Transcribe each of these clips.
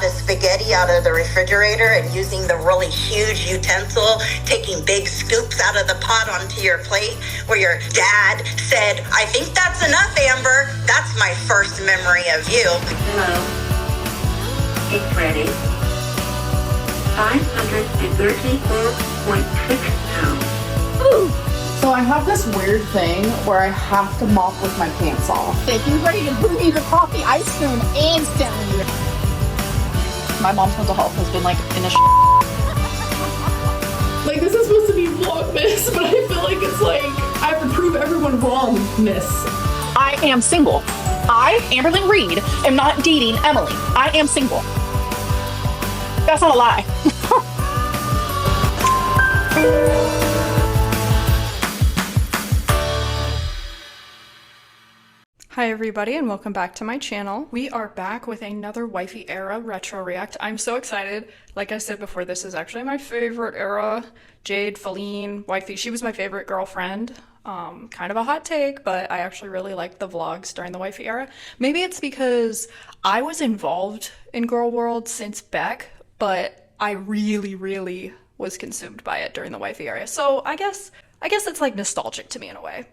the spaghetti out of the refrigerator and using the really huge utensil, taking big scoops out of the pot onto your plate, where your dad said, "I think that's enough, Amber." That's my first memory of you. Hello. It's ready. 534.6 pounds. Ooh. So I have this weird thing where I have to mop with my pants off. If you're ready to bring me the coffee ice cream instantly. My mom's mental health has been like in a Like, this is supposed to be Vlogmas, but I feel like it's like I have to prove everyone wrong, miss. I am single. I, Amberlynn Reid, am not dating Emily. I am single. That's not a lie. Hi everybody and welcome back to my channel. We are back with another Wifey era retro react. I'm so excited. Like I said before, this is actually my favorite era. Jade, Feline, Wifey, she was my favorite girlfriend. Kind of a hot take, but I actually really liked the vlogs during the Wifey era. Maybe it's because I was involved in Girl World since Beck, but I really was consumed by it during the Wifey era. So I guess it's like nostalgic to me in a way.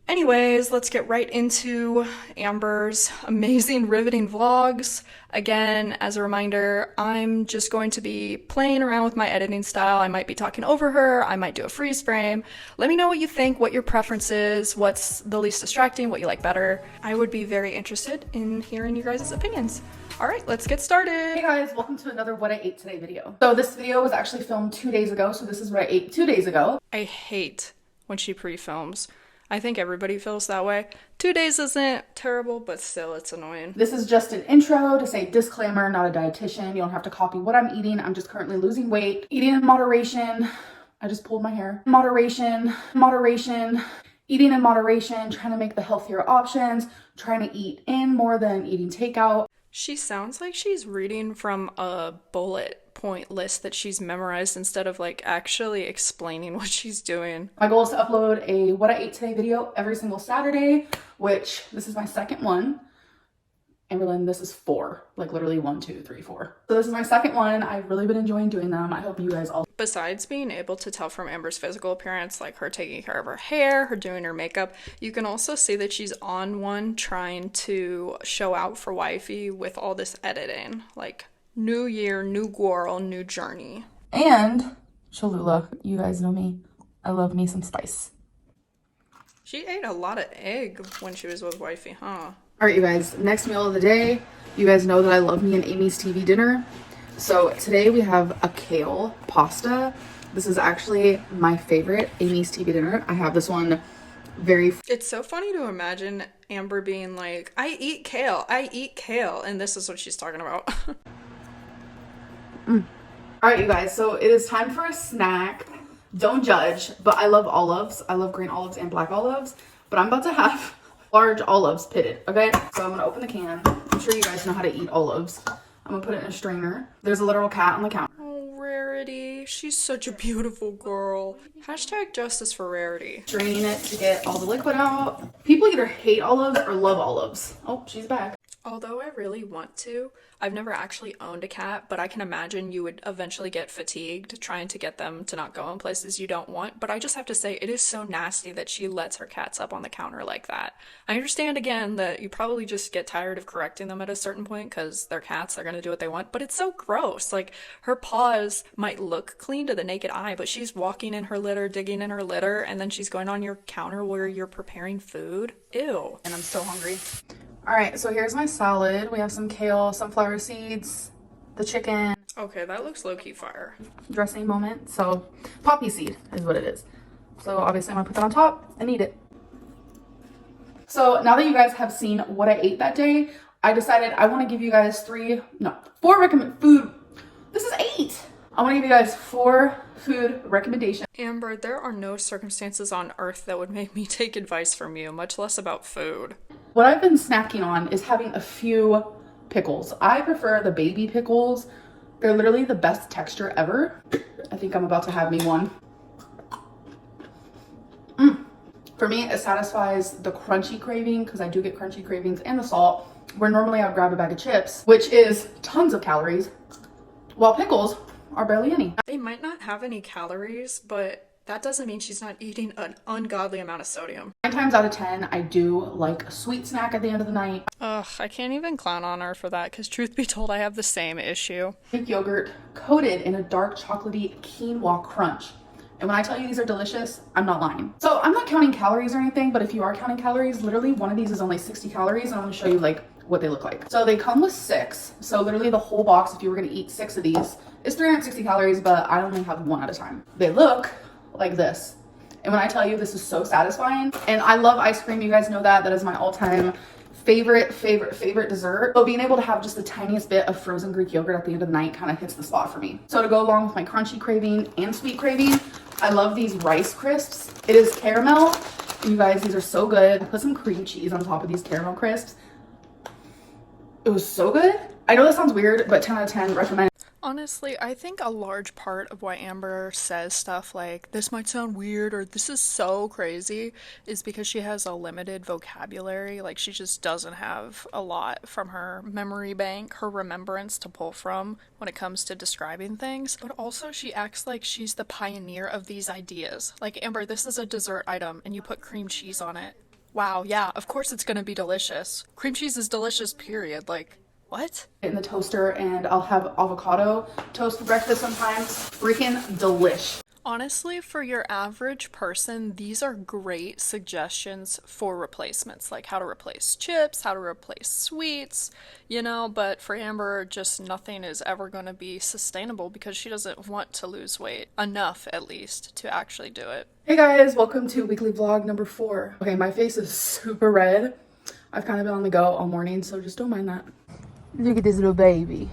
Anyways, let's get right into Amber's amazing, riveting vlogs. Again, as a reminder, I'm just going to be playing around with my editing style. I might be talking over her, I might do a freeze frame. Let me know what you think, what your preference is, what's the least distracting, what you like better. I would be very interested in hearing your guys' opinions. All right, let's get started. Hey guys, welcome to another What I Ate Today video. So this video was actually filmed 2 days ago, so this is what I ate 2 days ago. I hate when she pre-films. I think everybody feels that way. 2 days isn't terrible, but still it's annoying. This is just an intro to say disclaimer, not a dietitian. You don't have to copy what I'm eating. I'm just currently losing weight. Eating in moderation. I just pulled my hair. Moderation. Eating in moderation, trying to make the healthier options, trying to eat in more than eating takeout. She sounds like she's reading from a bullet point list that she's memorized instead of like actually explaining what she's doing. My goal is to upload a What I Ate Today video every single Saturday, which this is my second one. Amberlynn, this is 4, like literally 1, 2, 3, 4. So this is my second one. I've really been enjoying doing them. I hope you guys all. Besides being able to tell from Amber's physical appearance, like her taking care of her hair, her doing her makeup, you can also see that she's on one trying to show out for Wifey with all this editing. Like, new year, new girl, new journey. And Cholula, you guys know me. I love me some spice. She ate a lot of egg when she was with Wifey, huh? All right, you guys, next meal of the day. You guys know that I love me an Amy's TV dinner. So today we have a kale pasta. This is actually my favorite Amy's TV dinner. I have this one very... It's so funny to imagine Amber being like, I eat kale, and this is what she's talking about. All right, you guys, so it is time for a snack. Don't judge, but I love olives. I love green olives and black olives, but I'm about to have large olives pitted, okay? So I'm gonna open the can. I'm sure you guys know how to eat olives. I'm gonna put it in a strainer. There's a literal cat on the counter. Oh, Rarity. She's such a beautiful girl. Hashtag justice for Rarity. Draining it to get all the liquid out. People either hate olives or love olives. Oh, she's back. Although I really want to, I've never actually owned a cat, but I can imagine you would eventually get fatigued trying to get them to not go in places you don't want. But I just have to say, it is so nasty that she lets her cats up on the counter like that. I understand, again, that you probably just get tired of correcting them at a certain point because they're cats, they're going to do what they want, but it's so gross. Like, her paws might look clean to the naked eye, but she's walking in her litter, digging in her litter, and then she's going on your counter where you're preparing food. Ew. And I'm so hungry. All right, so here's my salad. We have some kale, sunflower seeds, the chicken. Okay, that looks low-key fire. Dressing moment. So poppy seed is what it is. So obviously I'm gonna put that on top and eat it. So now that you guys have seen what I ate that day, I decided I want to give you guys 4 recommend food. This is 8. I want to give you guys 4 food recommendations. Amber, there are no circumstances on earth that would make me take advice from you, much less about food. What I've been snacking on is having a few pickles. I prefer the baby pickles. They're literally the best texture ever. I think I'm about to have me one. For me, it satisfies the crunchy craving, because I do get crunchy cravings, and the salt, where normally I would grab a bag of chips, which is tons of calories, while pickles are barely any. They might not have any calories, but that doesn't mean she's not eating an ungodly amount of sodium. 9 times out of 10, I do like a sweet snack at the end of the night. Ugh, I can't even clown on her for that, because truth be told, I have the same issue. Greek yogurt coated in a dark chocolatey quinoa crunch. And when I tell you these are delicious, I'm not lying. So I'm not counting calories or anything, but if you are counting calories, literally one of these is only 60 calories, and I'm gonna show you like what they look like. So they come with 6. So literally the whole box, if you were gonna eat 6 of these, is 360 calories, but I only have 1 at a time. They look like this. And when I tell you this is so satisfying, and I love ice cream, you guys know that is my all-time favorite dessert. So being able to have just the tiniest bit of frozen Greek yogurt at the end of the night kind of hits the spot for me. So to go along with my crunchy craving and sweet craving, I love these rice crisps. It is caramel. You guys, these are so good. I put some cream cheese on top of these caramel crisps. It was so good. I know that sounds weird, but 10 out of 10 recommend. Honestly, I think a large part of why Amber says stuff like, this might sound weird or this is so crazy, is because she has a limited vocabulary. Like, she just doesn't have a lot from her memory bank, her remembrance to pull from when it comes to describing things. But also, she acts like she's the pioneer of these ideas. Like, Amber, this is a dessert item and you put cream cheese on it. Wow, yeah, of course it's gonna be delicious. Cream cheese is delicious, period. Like, what? In the toaster, and I'll have avocado toast for breakfast sometimes. Freaking delish. Honestly, for your average person, these are great suggestions for replacements, like how to replace chips, how to replace sweets, you know, but for Amber, just nothing is ever going to be sustainable because she doesn't want to lose weight, enough at least, to actually do it. Hey guys, welcome to weekly vlog number 4. Okay, my face is super red. I've kind of been on the go all morning, so just don't mind that. Look at this little baby.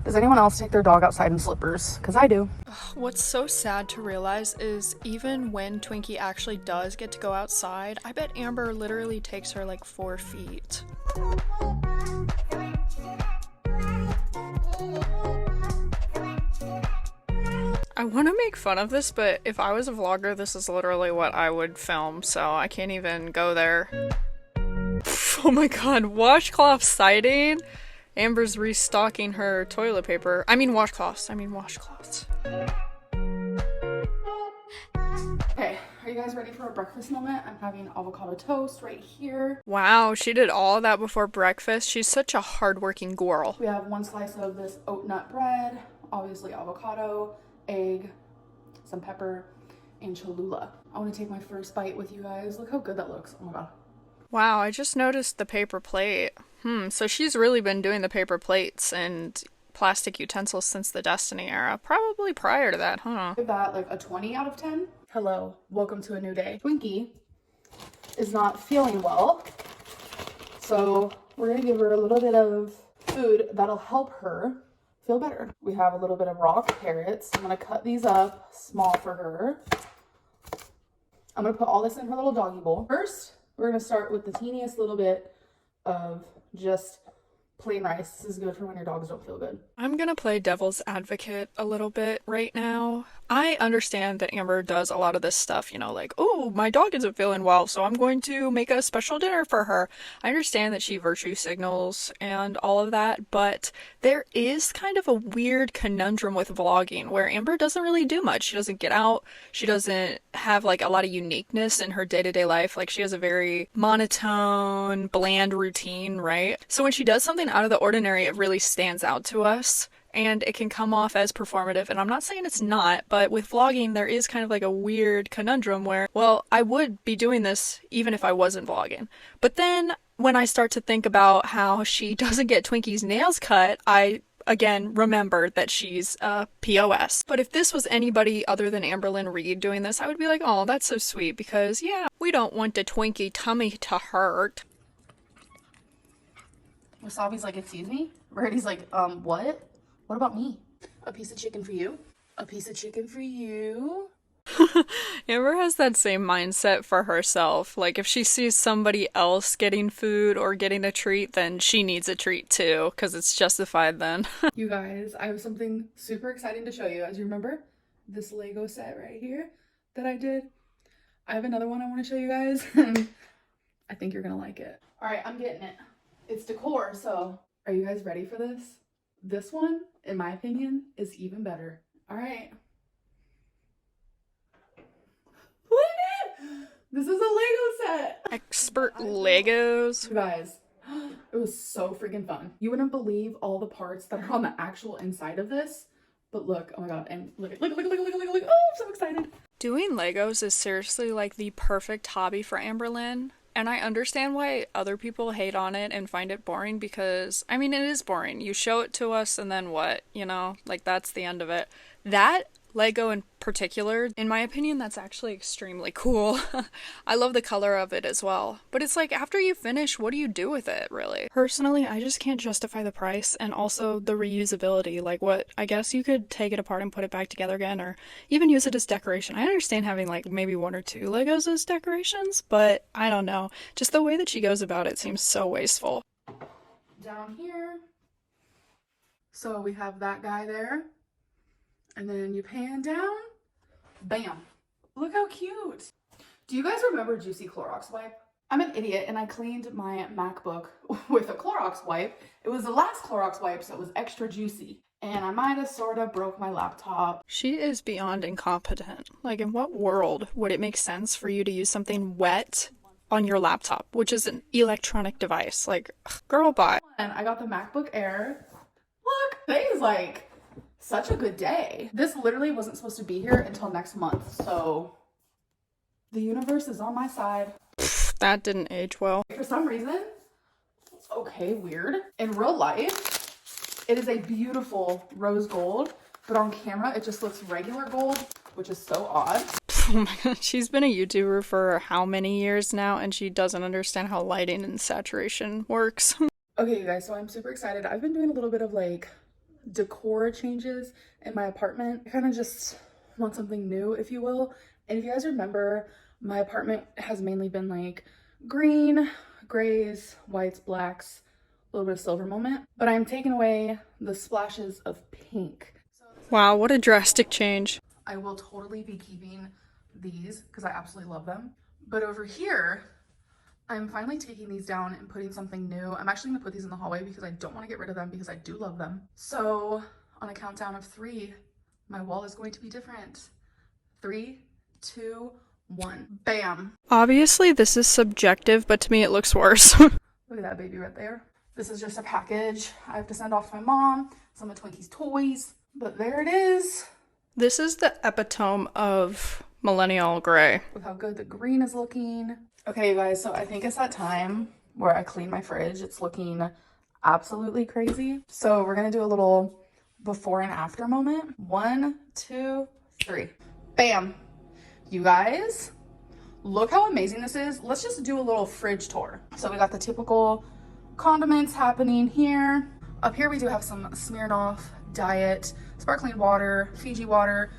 Does anyone else take their dog outside in slippers? Because I do. What's so sad to realize is even when Twinkie actually does get to go outside, I bet Amber literally takes her like 4 feet. I want to make fun of this, but if I was a vlogger, this is literally what I would film, so I can't even go there. Oh my god, washcloth sighting? Amber's restocking her toilet paper. I mean washcloths. Okay, are you guys ready for a breakfast moment? I'm having avocado toast right here. Wow, she did all of that before breakfast. She's such a hardworking girl. We have 1 slice of this oat nut bread, obviously avocado, egg, some pepper, and Cholula. I want to take my first bite with you guys. Look how good that looks. Oh my god. Wow, I just noticed the paper plate. So she's really been doing the paper plates and plastic utensils since the Destiny era. Probably prior to that, huh? Give that like a 20 out of 10. Hello, welcome to a new day. Twinkie is not feeling well, so we're gonna give her a little bit of food that'll help her feel better. We have a little bit of raw carrots. I'm gonna cut these up small for her. I'm gonna put all this in her little doggy bowl. First, we're gonna start with the teeniest little bit of just plain rice. This is good for when your dogs don't feel good. I'm gonna play devil's advocate a little bit right now. I understand that Amber does a lot of this stuff, you know, like, oh, my dog isn't feeling well, so I'm going to make a special dinner for her. I understand that she virtue signals and all of that, but there is kind of a weird conundrum with vlogging where Amber doesn't really do much. She doesn't get out. She doesn't have like a lot of uniqueness in her day-to-day life. Like, she has a very monotone, bland routine, right? So when she does something out of the ordinary, it really stands out to us. And it can come off as performative, and I'm not saying it's not, but with vlogging there is kind of like a weird conundrum where, well, I would be doing this even if I wasn't vlogging. But then when I start to think about how she doesn't get Twinkie's nails cut, I again remember that she's a POS. But if this was anybody other than Amberlynn Reid doing this, I would be like, oh, that's so sweet, because yeah, we don't want the Twinkie tummy to hurt. Wasabi's like, excuse me? Brady's like, what? What about me? A piece of chicken for you. A piece of chicken for you. Amber has that same mindset for herself. Like, if she sees somebody else getting food or getting a treat, then she needs a treat too, because it's justified then. You guys, I have something super exciting to show you. As you remember, this Lego set right here that I did, I have another one I want to show you guys. I think you're gonna like it. All right, I'm getting it. It's decor, so are you guys ready for this? This one, in my opinion, is even better. All right. Look at it! This is a Lego set. Expert Legos. You guys, it was so freaking fun. You wouldn't believe all the parts that are on the actual inside of this. But look, oh my god, and look. Oh, I'm so excited. Doing Legos is seriously like the perfect hobby for Amberlynn. And I understand why other people hate on it and find it boring because, I mean, it is boring. You show it to us and then what? You know, like that's the end of it. That Lego in particular, in my opinion, that's actually extremely cool. I love the color of it as well. But it's like, after you finish, what do you do with it, really? Personally, I just can't justify the price and also the reusability. Like, what? I guess you could take it apart and put it back together again, or even use it as decoration. I understand having, like, maybe 1 or 2 Legos as decorations, but I don't know. Just the way that she goes about it seems so wasteful. Down here. So we have that guy there. And then you pan down, bam. Look how cute. Do you guys remember Juicy Clorox wipe? I'm an idiot and I cleaned my MacBook with a Clorox wipe. It was the last Clorox wipe, so it was extra juicy. And I might have sort of broke my laptop. She is beyond incompetent. Like, in what world would it make sense for you to use something wet on your laptop, which is an electronic device? Like, girl, bye. And I got the MacBook Air. Look, today's like such a good day. This literally wasn't supposed to be here until next month, so the universe is on my side. That didn't age well. For some reason, okay, weird. In real life, it is a beautiful rose gold, but on camera, it just looks regular gold, which is so odd. Oh my god, she's been a YouTuber for how many years now, and she doesn't understand how lighting and saturation works. Okay, you guys, so I'm super excited. I've been doing a little bit of like decor changes in my apartment. I kind of just want something new, if you will. And if you guys remember, my apartment has mainly been like green, grays, whites, blacks, a little bit of silver moment. But I'm taking away the splashes of pink. So Wow, what a drastic change. I will totally be keeping these because I absolutely love them. But over here, I'm finally taking these down and putting something new. I'm actually gonna put these in the hallway because I don't want to get rid of them because I do love them. So on a countdown of 3, my wall is going to be different. 3, 2, 1, bam. Obviously, this is subjective, but to me it looks worse. Look at that baby right there. This is just a package I have to send off to my mom, some of Twinkie's toys, but there it is. This is the epitome of millennial gray. Look how good the green is looking. Okay, you guys, so I think it's that time where I clean my fridge. It's looking absolutely crazy. So we're gonna do a little before and after moment. 1, 2, 3. Bam. You guys, look how amazing this is. Let's just do a little fridge tour. So we got the typical condiments happening here. Up here we do have some Smirnoff Diet, sparkling water, Fiji water.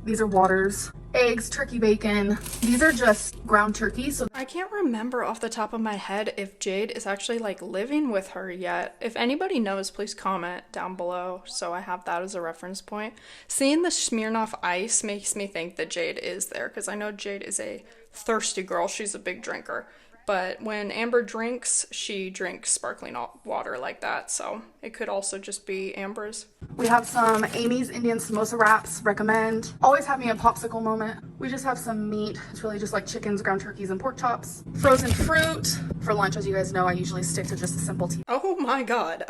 These are waters, eggs, turkey bacon. These are just ground turkey. So I can't remember off the top of my head if Jade is actually like living with her yet. If anybody knows, please comment down below so I have that as a reference point. Seeing the Smirnoff Ice makes me think that Jade is there because I know Jade is a thirsty girl. She's a big drinker. But when Amber drinks, she drinks sparkling water like that. So it could also just be Amber's. we have some Amy's Indian samosa wraps, recommend. Always have me a popsicle moment. We just have some meat. It's really just like chickens, ground turkeys, and pork chops. Frozen fruit. For lunch, as you guys know, I usually stick to just a simple tea. Oh my god.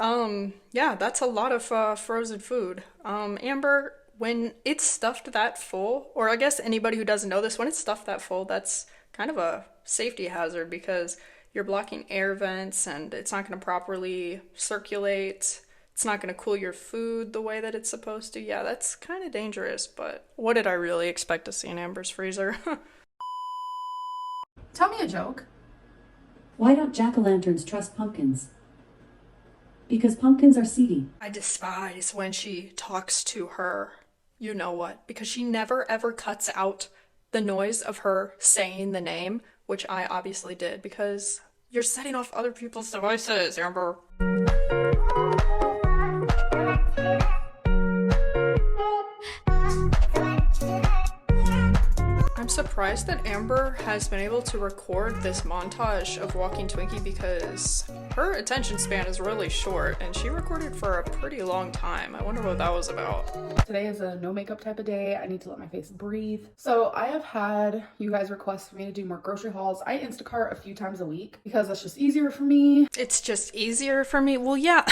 Yeah, that's a lot of frozen food. Amber, when it's stuffed that full, or I guess anybody who doesn't know this, when it's stuffed that full, that's kind of a safety hazard because you're blocking air vents and it's not going to properly circulate. It's not going to cool your food the way that it's supposed to. Yeah, that's kind of dangerous, but what did I really expect to see in Amber's freezer? Tell me a joke. Why don't jack-o'-lanterns trust pumpkins? Because pumpkins are seedy. I despise when she talks to her, you know what, because she never ever cuts out the noise of her saying the name, which I obviously did because you're setting off other people's devices, Amber. I'm surprised that Amber has been able to record this montage of walking Twinkie because her attention span is really short and she recorded for a pretty long time. I wonder what that was about. Today is a no makeup type of day. I need to let my face breathe. So I have had you guys request for me to do more grocery hauls. I Instacart a few times a week because that's just easier for me. It's just easier for me? Well, yeah,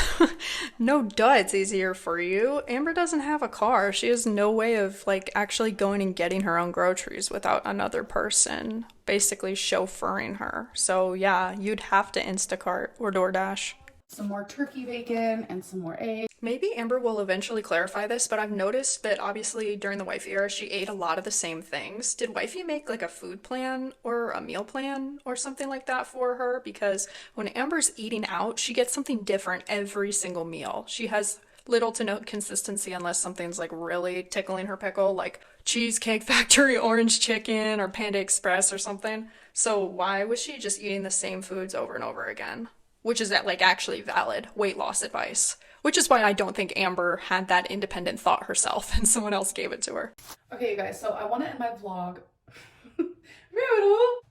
no duh, it's easier for you. Amber doesn't have a car. She has no way of like actually going and getting her own groceries without another person basically chauffeuring her. So yeah, you'd have to Instacart or DoorDash. Some more turkey bacon and some more eggs. Maybe Amber will eventually clarify this, but I've noticed that obviously during the Wifey era, she ate a lot of the same things. Did Wifey make like a food plan or a meal plan or something like that for her? Because when Amber's eating out, she gets something different every single meal. She has little to no consistency unless something's like really tickling her pickle, like Cheesecake Factory orange chicken or Panda Express or something. So why was she just eating the same foods over and over again? Which is like actually valid weight loss advice. Which is why I don't think Amber had that independent thought herself and someone else gave it to her. Okay, you guys, so I want to end my vlog. Rude.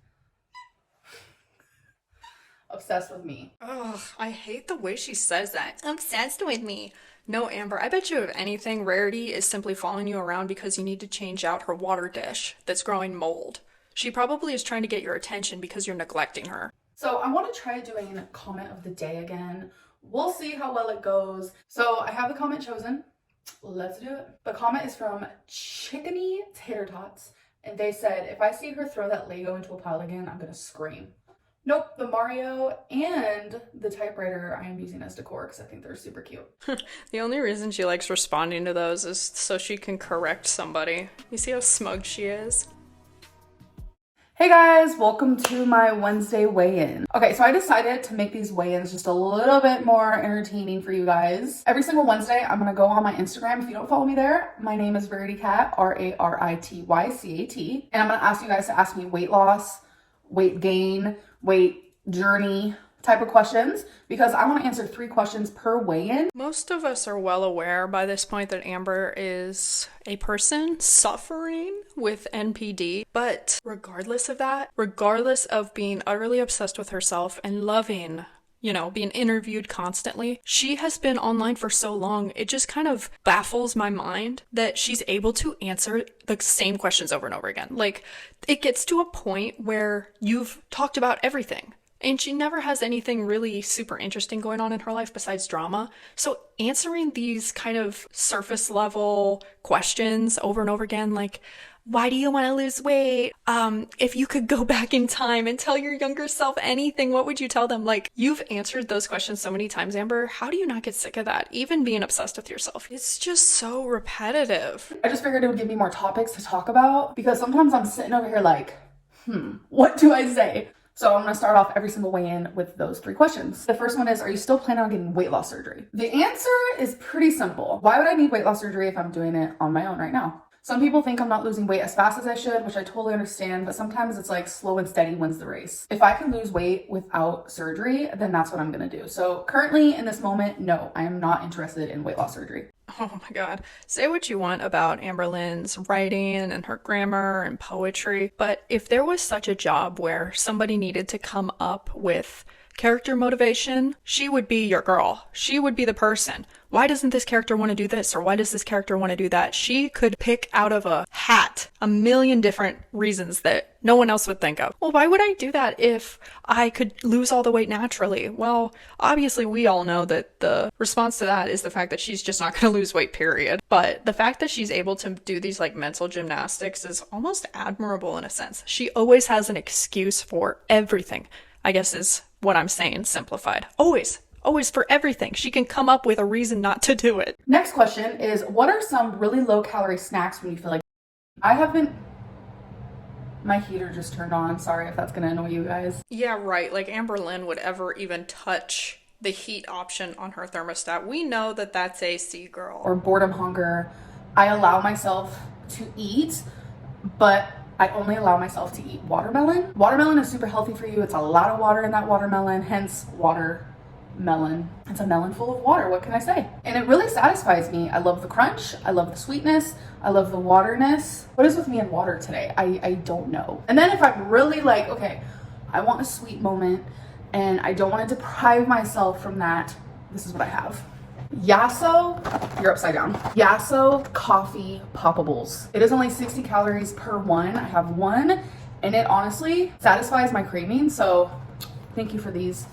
Obsessed with me. Ugh, I hate the way she says that. Obsessed with me. No, Amber, I bet you if anything, Rarity is simply following you around because you need to change out her water dish that's growing mold. She probably is trying to get your attention because you're neglecting her. So I want to try doing comment of the day again. We'll see how well it goes. So I have the comment chosen. Let's do it. The comment is from Chickeny Tater Tots. And they said, if I see her throw that Lego into a pile again, I'm going to scream. Nope, the Mario and the typewriter I am using as decor because I think they're super cute. The only reason she likes responding to those is so she can correct somebody. You see how smug she is? Hey guys, welcome to my Wednesday weigh-in. Okay, so I decided to make these weigh-ins just a little bit more entertaining for you guys. Every single Wednesday, I'm gonna go on my Instagram. If you don't follow me there, my name is Raritycat, Raritycat, and I'm gonna ask you guys to ask me weight loss, weight gain, weight journey type of questions because I want to answer 3 questions per weigh-in. Most of us are well aware by this point that Amber is a person suffering with NPD, but regardless of that, regardless of being utterly obsessed with herself and loving, you know, being interviewed constantly, she has been online for so long, it just kind of baffles my mind that she's able to answer the same questions over and over again. Like, it gets to a point where you've talked about everything. And she never has anything really super interesting going on in her life besides drama. So answering these kind of surface level questions over and over again, like, why do you want to lose weight? If you could go back in time and tell your younger self anything, what would you tell them? Like, you've answered those questions so many times, Amber. How do you not get sick of that? Even being obsessed with yourself. It's just so repetitive. I just figured it would give me more topics to talk about because sometimes I'm sitting over here like, what do I say? So I'm going to start off every single weigh-in with those 3 questions. The first one is, are you still planning on getting weight loss surgery? The answer is pretty simple. Why would I need weight loss surgery if I'm doing it on my own right now? Some people think I'm not losing weight as fast as I should, which I totally understand, but sometimes it's like slow and steady wins the race. If I can lose weight without surgery, then that's what I'm going to do. So currently in this moment, no, I am not interested in weight loss surgery. Oh my god. Say what you want about Amberlynn's writing and her grammar and poetry, but if there was such a job where somebody needed to come up with character motivation, she would be your girl. She would be the person. Why doesn't this character want to do this? Or why does this character want to do that? She could pick out of a hat a million different reasons that no one else would think of. Well, why would I do that if I could lose all the weight naturally? Well, obviously we all know that the response to that is the fact that she's just not going to lose weight, period. But the fact that she's able to do these like mental gymnastics is almost admirable in a sense. She always has an excuse for everything, I guess is what I'm saying, simplified. Always for everything. She can come up with a reason not to do it. Next question is, what are some really low calorie snacks when you feel like my heater just turned on. Sorry if that's gonna annoy you guys. Yeah, right. Like Amberlynn would ever even touch the heat option on her thermostat. We know that that's a C girl. Or boredom hunger. I allow myself to eat, but I only allow myself to eat watermelon. Watermelon is super healthy for you. It's a lot of water in that watermelon, hence water melon. It's a melon full of water. What can I say? And it really satisfies me. I love the crunch. I love the sweetness. I love the waterness. What is with me and water today? I don't know. And then if I'm really like, okay, I want a sweet moment and I don't want to deprive myself from that, this is what I have. Yasso, you're upside down. Yasso coffee poppables. It is only 60 calories per one. I have one and it honestly satisfies my craving. So thank you for these.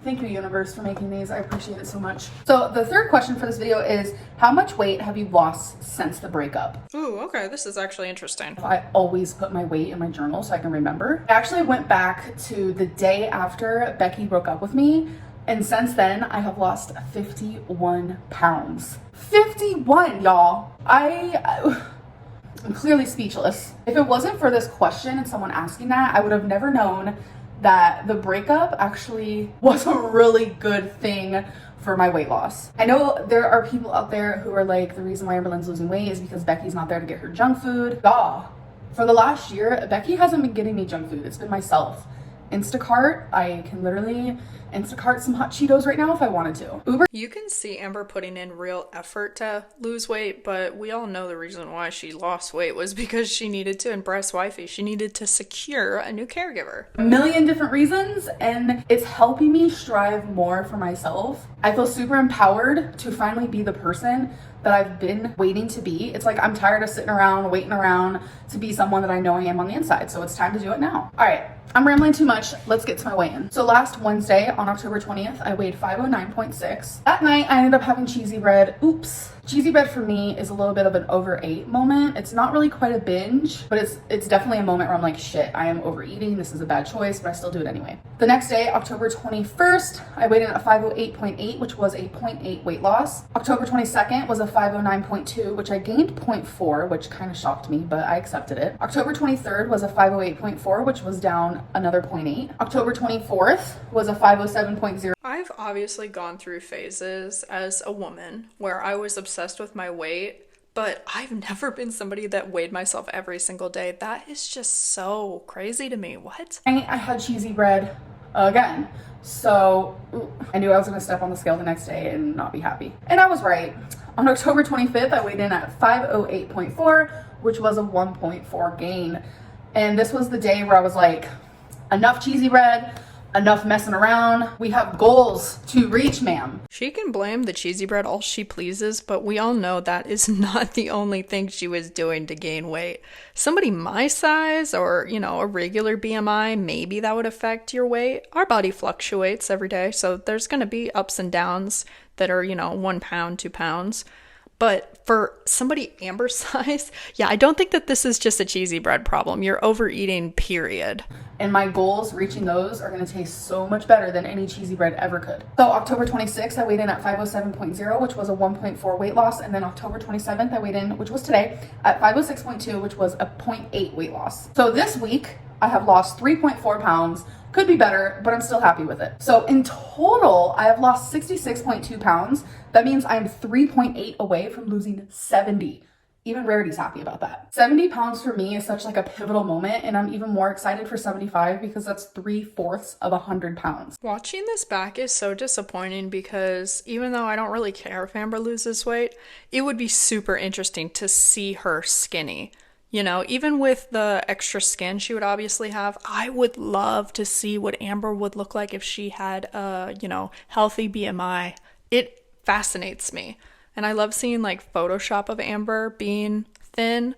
Thank you, universe, for making these. I appreciate it so much. So the third question for this video is, how much weight have you lost since the breakup? Ooh, okay, this is actually interesting. I always put my weight in my journal so I can remember. I actually went back to the day after Becky broke up with me, and since then I have lost 51 pounds. 51, y'all. I'm clearly speechless. If it wasn't for this question and someone asking that, I would have never known that the breakup actually was a really good thing for my weight loss. I know there are people out there who are like, the reason why Amberlynn's losing weight is because Becky's not there to get her junk food. Y'all, for the last year, Becky hasn't been getting me junk food. It's been myself. Instacart, I can literally Instacart some hot Cheetos right now if I wanted to. Uber. You can see Amber putting in real effort to lose weight, but we all know the reason why she lost weight was because she needed to impress Wifey. She needed to secure a new caregiver. A million different reasons, and it's helping me strive more for myself. I feel super empowered to finally be the person that I've been waiting to be. It's like I'm tired of sitting around, waiting around to be someone that I know I am on the inside. So it's time to do it now. All right, I'm rambling too much. Let's get to my weigh-in. So last Wednesday on October 20th, I weighed 509.6. That night, I ended up having cheesy bread. Oops. Cheesy bread for me is a little bit of an overate moment. It's not really quite a binge, but it's definitely a moment where I'm like, shit, I am overeating. This is a bad choice, but I still do it anyway. The next day, October 21st, I weighed in at 508.8, which was a 0.8 weight loss. October 22nd was a 509.2, which I gained 0.4, which kind of shocked me, but I accepted it. October 23rd was a 508.4, which was down another 0.8. October 24th was a 507.0. I've obviously gone through phases as a woman where I was obsessed with my weight, but I've never been somebody that weighed myself every single day. That is just so crazy to me. What? I had cheesy bread again. So I knew I was going to step on the scale the next day and not be happy. And I was right. On October 25th, I weighed in at 508.4, which was a 1.4 gain. And this was the day where I was like, enough cheesy bread, enough messing around. We have goals to reach, ma'am. She can blame the cheesy bread all she pleases, but we all know that is not the only thing she was doing to gain weight. Somebody my size or, a regular BMI, maybe that would affect your weight. Our body fluctuates every day, so there's going to be ups and downs that are, 1 pound, 2 pounds. But for somebody Amber's size, yeah, I don't think that this is just a cheesy bread problem. You're overeating, period. And my goals, reaching those, are going to taste so much better than any cheesy bread ever could. So October 26th, I weighed in at 507.0, which was a 1.4 weight loss. And then October 27th, I weighed in, which was today, at 506.2, which was a 0.8 weight loss. So this week, I have lost 3.4 pounds. Could be better, but I'm still happy with it. So in total, I have lost 66.2 pounds. That means I'm 3.8 away from losing 70. Even Rarity's happy about that. 70 pounds for me is such like a pivotal moment, and I'm even more excited for 75 because that's 3/4 of 100 pounds. Watching this back is so disappointing because even though I don't really care if Amber loses weight, it would be super interesting to see her skinny. Even with the extra skin she would obviously have, I would love to see what Amber would look like if she had a, healthy BMI. It fascinates me. And I love seeing like Photoshop of Amber being thin,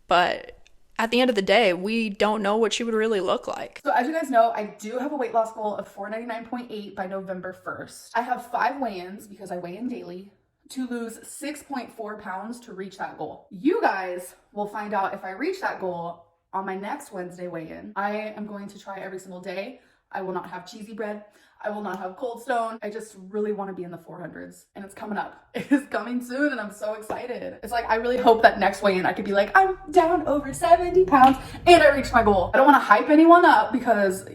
but at the end of the day, we don't know what she would really look like. So as you guys know, I do have a weight loss goal of 499.8 by November 1st. I have 5 weigh-ins because I weigh in daily to lose 6.4 pounds to reach that goal. You guys will find out if I reach that goal on my next Wednesday weigh-in. I am going to try every single day. I will not have cheesy bread. I will not have Cold Stone. I just really want to be in the 400s, and it's coming up. It is coming soon, and I'm so excited. It's like, I really hope that next weigh-in I could be like, I'm down over 70 pounds and I reached my goal. I don't want to hype anyone up because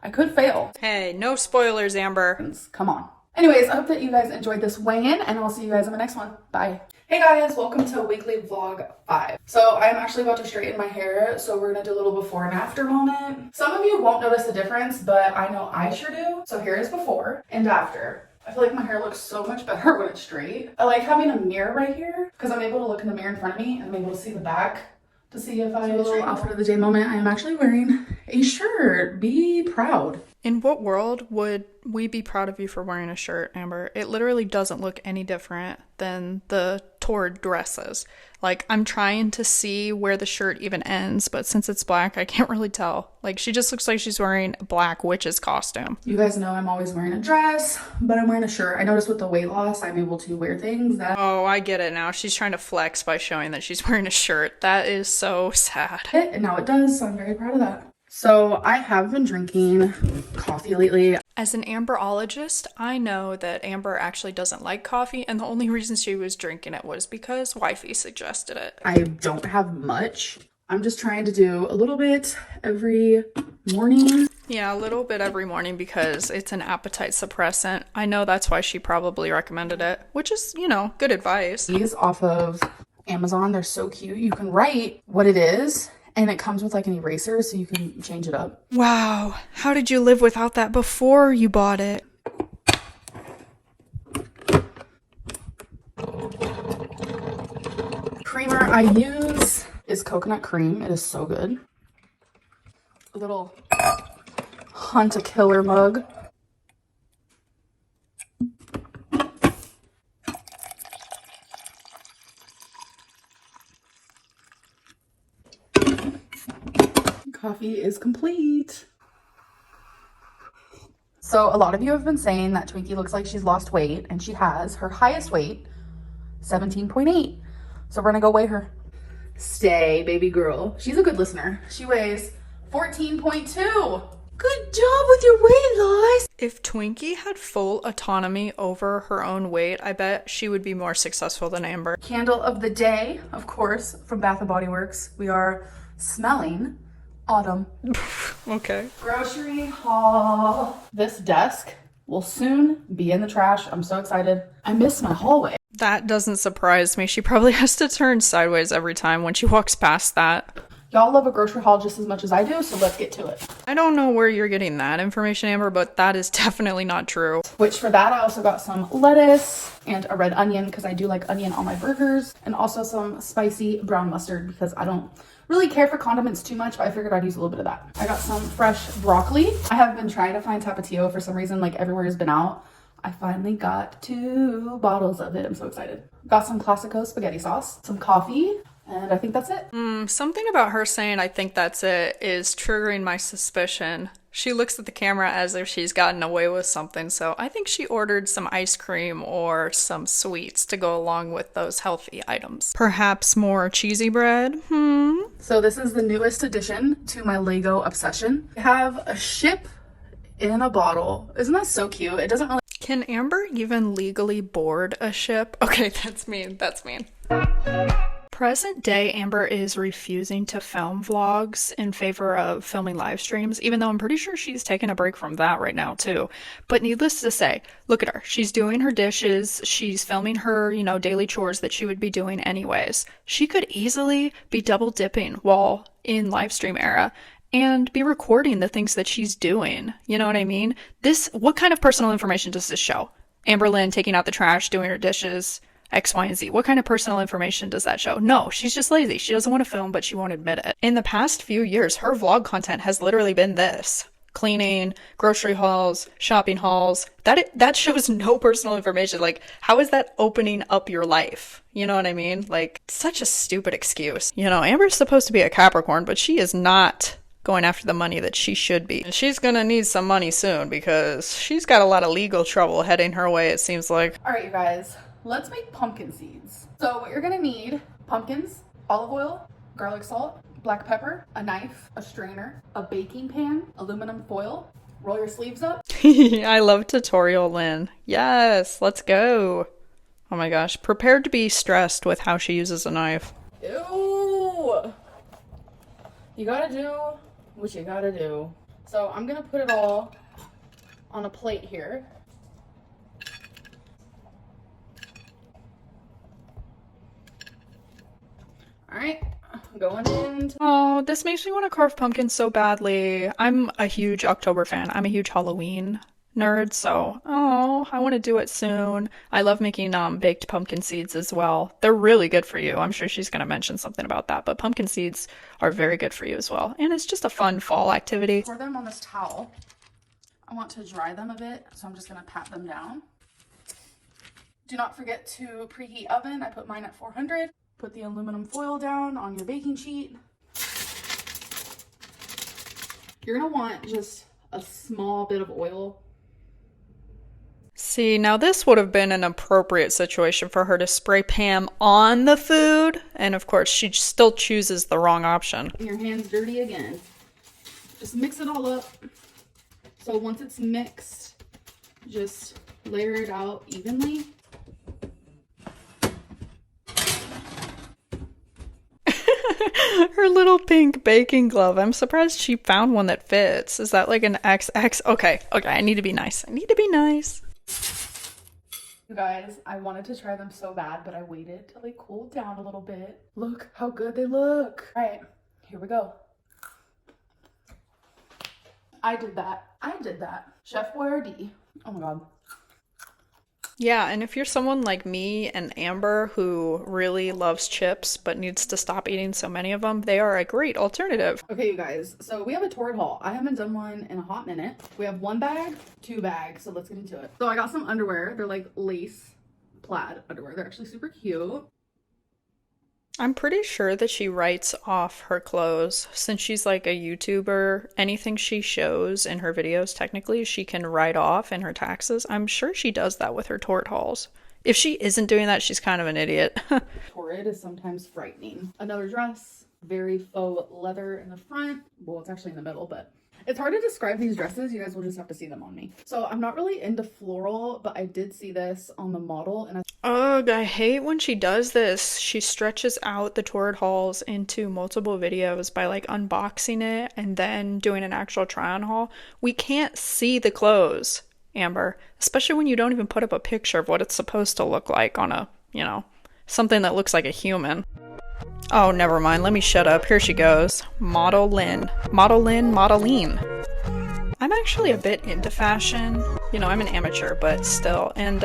I could fail. Hey, no spoilers, Amber. Come on. Anyways, I hope that you guys enjoyed this weigh-in, and I'll see you guys in my next one. Bye. Hey guys, welcome to weekly vlog 5. So I'm actually about to straighten my hair, so we're gonna do a little before and after moment. Some of you won't notice the difference, but I know I sure do. So here is before and after. I feel like my hair looks so much better when it's straight. I like having a mirror right here because I'm able to look in the mirror in front of me and I'm able to see the back to see if I... So a little outfit of the day moment. I am actually wearing a shirt. Be proud. In what world would we be proud of you for wearing a shirt, Amber? It literally doesn't look any different than the tour dresses. Like, I'm trying to see where the shirt even ends, but since it's black, I can't really tell. Like, she just looks like she's wearing a black witch's costume. You guys know I'm always wearing a dress, but I'm wearing a shirt. I noticed with the weight loss, I'm able to wear things that... Oh, I get it now. She's trying to flex by showing that she's wearing a shirt. That is so sad. And now it does, so I'm very proud of that. So I have been drinking coffee lately. As an Amberologist, I know that Amber actually doesn't like coffee, and the only reason she was drinking it was because Wifey suggested it. I don't have much. I'm just trying to do a little bit every morning. Yeah, a little bit every morning because it's an appetite suppressant. I know that's why she probably recommended it, which is, you know, good advice. These off of Amazon, they're so cute. You can write what it is. And it comes with like an eraser so you can change it up. Wow. How did you live without that before you bought it? Creamer I use is coconut cream. It is so good. A little Hunt a Killer mug. Coffee is complete. So a lot of you have been saying that Twinkie looks like she's lost weight, and she has. Her highest weight, 17.8. So we're gonna go weigh her. Stay, baby girl. She's a good listener. She weighs 14.2. Good job with your weight loss. If Twinkie had full autonomy over her own weight, I bet she would be more successful than Amber. Candle of the day, of course, from Bath & Body Works. We are smelling autumn. Okay. Grocery haul. This desk will soon be in the trash. I'm so excited. I miss my hallway. That doesn't surprise me. She probably has to turn sideways every time when she walks past that. Y'all love a grocery haul just as much as I do, so let's get to it. I don't know where you're getting that information, Amber, but that is definitely not true. Which for that, I also got some lettuce and a red onion because I do like onion on my burgers, and also some spicy brown mustard because I don't really care for condiments too much, but I figured I'd use a little bit of that. I got some fresh broccoli. I have been trying to find Tapatio for some reason, like everywhere has been out. I finally got 2 bottles of it. I'm so excited. Got some Classico spaghetti sauce, some coffee, and I think that's it. Something about her saying I think that's it is triggering my suspicion. She looks at the camera as if she's gotten away with something, so I think she ordered some ice cream or some sweets to go along with those healthy items. Perhaps more cheesy bread? So this is the newest addition to my Lego obsession. I have a ship in a bottle. Isn't that so cute? It doesn't really... Can Amber even legally board a ship? Okay, that's mean. That's mean. Present day Amber is refusing to film vlogs in favor of filming live streams, even though I'm pretty sure she's taking a break from that right now too. But needless to say, look at her. She's doing her dishes. She's filming her, you know, daily chores that she would be doing anyways. She could easily be double dipping while in live stream era and be recording the things that she's doing. You know what I mean? What kind of personal information does this show? Amberlynn taking out the trash, doing her dishes, X, Y, and Z. What kind of personal information does that show? No, she's just lazy. She doesn't want to film, but she won't admit it. In the past few years, her vlog content has literally been this. Cleaning, grocery hauls, shopping hauls. That shows no personal information. Like, how is that opening up your life? You know what I mean? Like, such a stupid excuse. You know, Amber's supposed to be a Capricorn, but she is not going after the money that she should be. And she's gonna need some money soon because she's got a lot of legal trouble heading her way, it seems like. All right, you guys. Let's make pumpkin seeds. So what you're gonna need, pumpkins, olive oil, garlic salt, black pepper, a knife, a strainer, a baking pan, aluminum foil. Roll your sleeves up. I love tutorial Lynn. Yes, let's go. Oh my gosh, prepared to be stressed with how she uses a knife. Ew! You gotta do what you gotta do. So I'm gonna put it all on a plate here. going into... Oh, this makes me want to carve pumpkins so badly. I'm a huge October fan. I'm a huge Halloween nerd, so I want to do it soon. I love making baked pumpkin seeds as well. They're really good for you. I'm sure she's going to mention something about that, but pumpkin seeds are very good for you as well. And it's just a fun fall activity. Pour them on this towel. I want to dry them a bit, so I'm just going to pat them down. Do not forget to preheat oven. I put mine at 400. Put the aluminum foil down on your baking sheet. You're going to want just a small bit of oil. See, now this would have been an appropriate situation for her to spray Pam on the food, and of course she still chooses the wrong option. Your hand's dirty again. Just mix it all up. So once it's mixed, just layer it out evenly. Her little pink baking glove. I'm surprised she found one that fits. Is that like an XX? Okay, I need to be nice. You guys, I wanted to try them so bad, but I waited till they cooled down a little bit. Look how good they look. All right, here we go. I did that. Chef Boyardee. Oh my God. Yeah, and if you're someone like me and Amber who really loves chips but needs to stop eating so many of them, they are a great alternative. Okay, you guys, so we have a torrid haul. I haven't done one in a hot minute. We have 1 bag, 2 bags, so let's get into it. So I got some underwear. They're like lace plaid underwear. They're actually super cute. I'm pretty sure that she writes off her clothes. Since she's like a YouTuber, anything she shows in her videos, technically, she can write off in her taxes. I'm sure she does that with her torrid hauls. If she isn't doing that, she's kind of an idiot. Torrid is sometimes frightening. Another dress, very faux leather in the front. Well, it's actually in the middle, but it's hard to describe these dresses. You guys will just have to see them on me. So I'm not really into floral, but I did see this on the model, and Ugh, I hate when she does this. She stretches out the torrid hauls into multiple videos by like unboxing it and then doing an actual try-on haul. We can't see the clothes, Amber, especially when you don't even put up a picture of what it's supposed to look like on a, something that looks like a human. Oh, never mind. Let me shut up. Here she goes. Modeline. I'm actually a bit into fashion. I'm an amateur, but still. And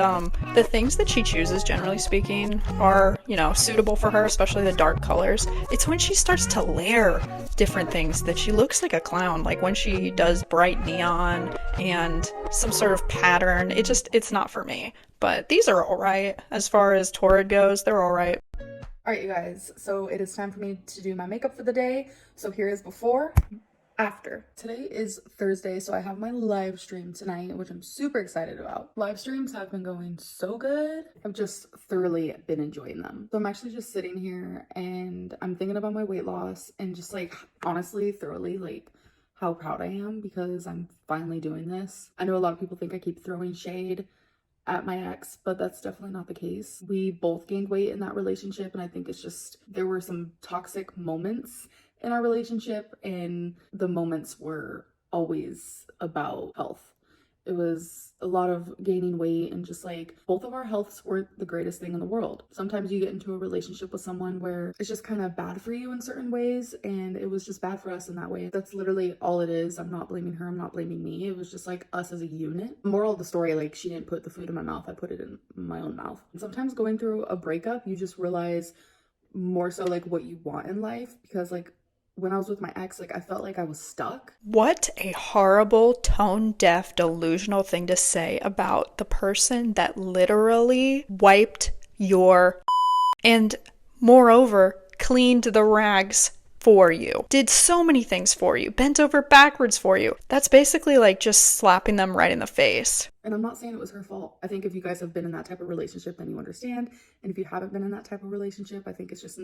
the things that she chooses, generally speaking, are, suitable for her, especially the dark colors. It's when she starts to layer different things that she looks like a clown. Like when she does bright neon and some sort of pattern. It's not for me. But these are all right. As far as torrid goes, they're all right. all right, you guys, so it is time for me to do my makeup for the day. So here is before, after. Today is Thursday, so I have my live stream tonight, which I'm super excited about. Live streams have been going so good. I've just thoroughly been enjoying them. So I'm actually just sitting here and I'm thinking about my weight loss and just like, honestly, thoroughly like how proud I am because I'm finally doing this. I know a lot of people think I keep throwing shade at my ex, but that's definitely not the case. We both gained weight in that relationship, and I think it's just there were some toxic moments in our relationship, and the moments were always about health. It was a lot of gaining weight and just like both of our healths weren't the greatest thing in the world. Sometimes you get into a relationship with someone where it's just kind of bad for you in certain ways, and it was just bad for us in that way. That's literally all it is. I'm not blaming her. I'm not blaming me. It was just like us as a unit. Moral of the story, like she didn't put the food in my mouth. I put it in my own mouth. And sometimes going through a breakup, you just realize more so like what you want in life, because like when I was with my ex, like I felt like I was stuck. What a horrible, tone-deaf, delusional thing to say about the person that literally wiped your and moreover cleaned the rags for you, did so many things for you, bent over backwards for you. That's basically like just slapping them right in the face. And I'm not saying it was her fault. I think if you guys have been in that type of relationship, then you understand. And if you haven't been in that type of relationship, I think it's just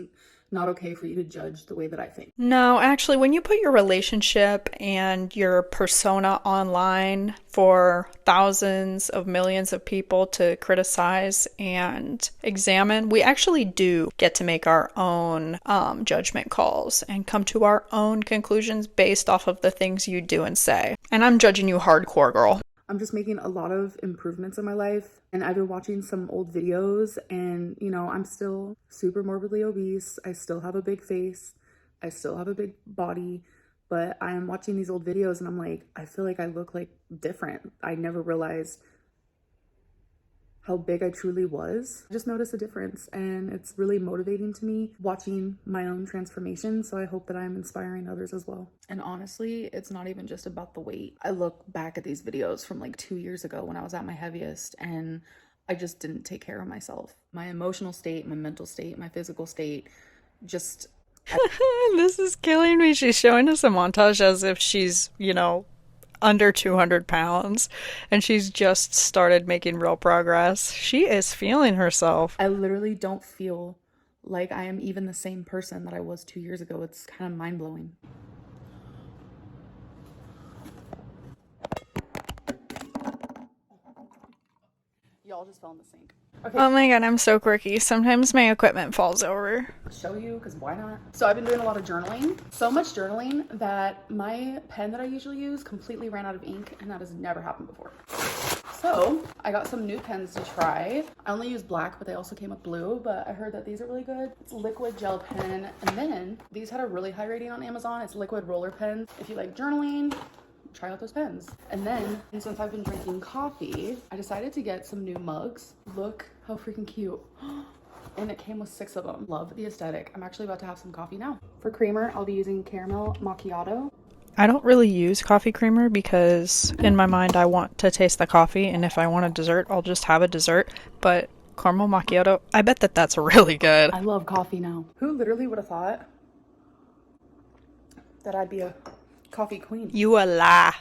not okay for you to judge the way that I think. No, actually, when you put your relationship and your persona online for thousands of millions of people to criticize and examine, we actually do get to make our own judgment calls and come to our own conclusions based off of the things you do and say. And I'm judging you hardcore, girl. I'm just making a lot of improvements in my life, and I've been watching some old videos, and I'm still super morbidly obese. I still have a big face. I still have a big body, but I am watching these old videos and I'm like, I feel like I look like different. I never realized how big I truly was. I just noticed a difference, and it's really motivating to me watching my own transformation. So I hope that I'm inspiring others as well. And honestly, it's not even just about the weight. I look back at these videos from like 2 years ago when I was at my heaviest, and I just didn't take care of myself. My emotional state, my mental state, my physical state, just... This is killing me. She's showing us a montage as if she's, you know, under 200 pounds, and she's just started making real progress. She is feeling herself. I literally don't feel like I am even the same person that I was 2 years ago. It's kind of mind-blowing. Y'all just fell in the sink. Okay. Oh my god, I'm so quirky. Sometimes my equipment falls over. Show you, because why not? So I've been doing a lot of journaling. So much journaling that my pen that I usually use completely ran out of ink, and that has never happened before. So I got some new pens to try. I only use black, but they also came with blue, but I heard that these are really good. It's a liquid gel pen, and then these had a really high rating on Amazon. It's liquid roller pens. If you like journaling, try out those pens. And then, since I've been drinking coffee, I decided to get some new mugs. Look how freaking cute. And it came with 6 of them. Love the aesthetic. I'm actually about to have some coffee now. For creamer, I'll be using caramel macchiato. I don't really use coffee creamer because in my mind I want to taste the coffee, and if I want a dessert, I'll just have a dessert. But caramel macchiato, I bet that that's really good. I love coffee now. Who literally would have thought that I'd be a coffee queen? You a lie.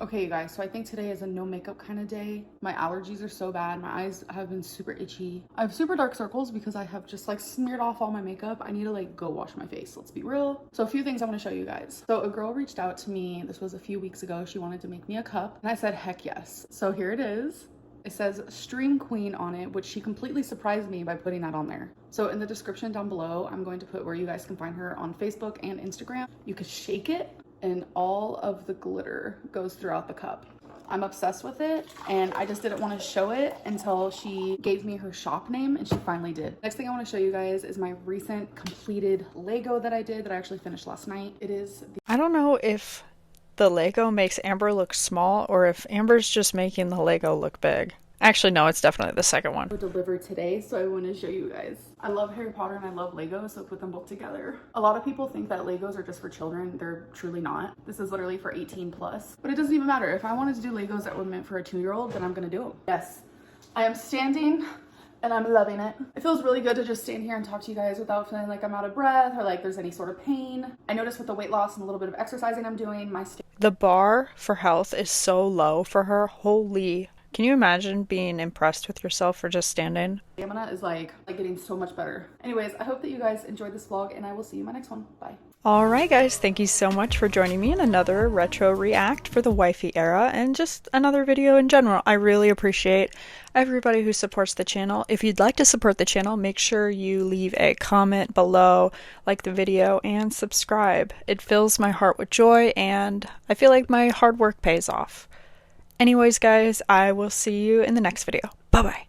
Okay, you guys, so I think today is a no makeup kind of day. My allergies are so bad. My eyes have been super itchy. I have super dark circles because I have just like smeared off all my makeup. I need to like go wash my face, let's be real. So a few things I want to show you guys. So a girl reached out to me. This was a few weeks ago. She wanted to make me a cup, and I said, heck yes. So here it is. It says Stream Queen on it, which she completely surprised me by putting that on there. So in the description down below, I'm going to put where you guys can find her on Facebook and Instagram. You could shake it, and all of the glitter goes throughout the cup. I'm obsessed with it, and I just didn't want to show it until she gave me her shop name, and she finally did. Next thing I want to show you guys is my recent completed Lego that I did that I actually finished last night. It is I don't know if the Lego makes Amber look small or if Amber's just making the Lego look big. Actually, no, it's definitely the second one. delivered today, so I want to show you guys. I love Harry Potter and I love Legos, so put them both together. A lot of people think that Legos are just for children. They're truly not. This is literally for 18 plus, but it doesn't even matter. If I wanted to do Legos that were meant for a 2-year-old, then I'm gonna do them. Yes, I am standing and I'm loving it. It feels really good to just stand here and talk to you guys without feeling like I'm out of breath or like there's any sort of pain. I noticed with the weight loss and a little bit of exercising I'm doing, the bar for health is so low for her. Holy. Can you imagine being impressed with yourself for just standing? stamina is like getting so much better. Anyways, I hope that you guys enjoyed this vlog, and I will see you in my next one. Bye. Alright guys, thank you so much for joining me in another retro react for the Wifey era and just another video in general. I really appreciate everybody who supports the channel. If you'd like to support the channel, make sure you leave a comment below, like the video, and subscribe. It fills my heart with joy and I feel like my hard work pays off. Anyways guys, I will see you in the next video. Bye bye.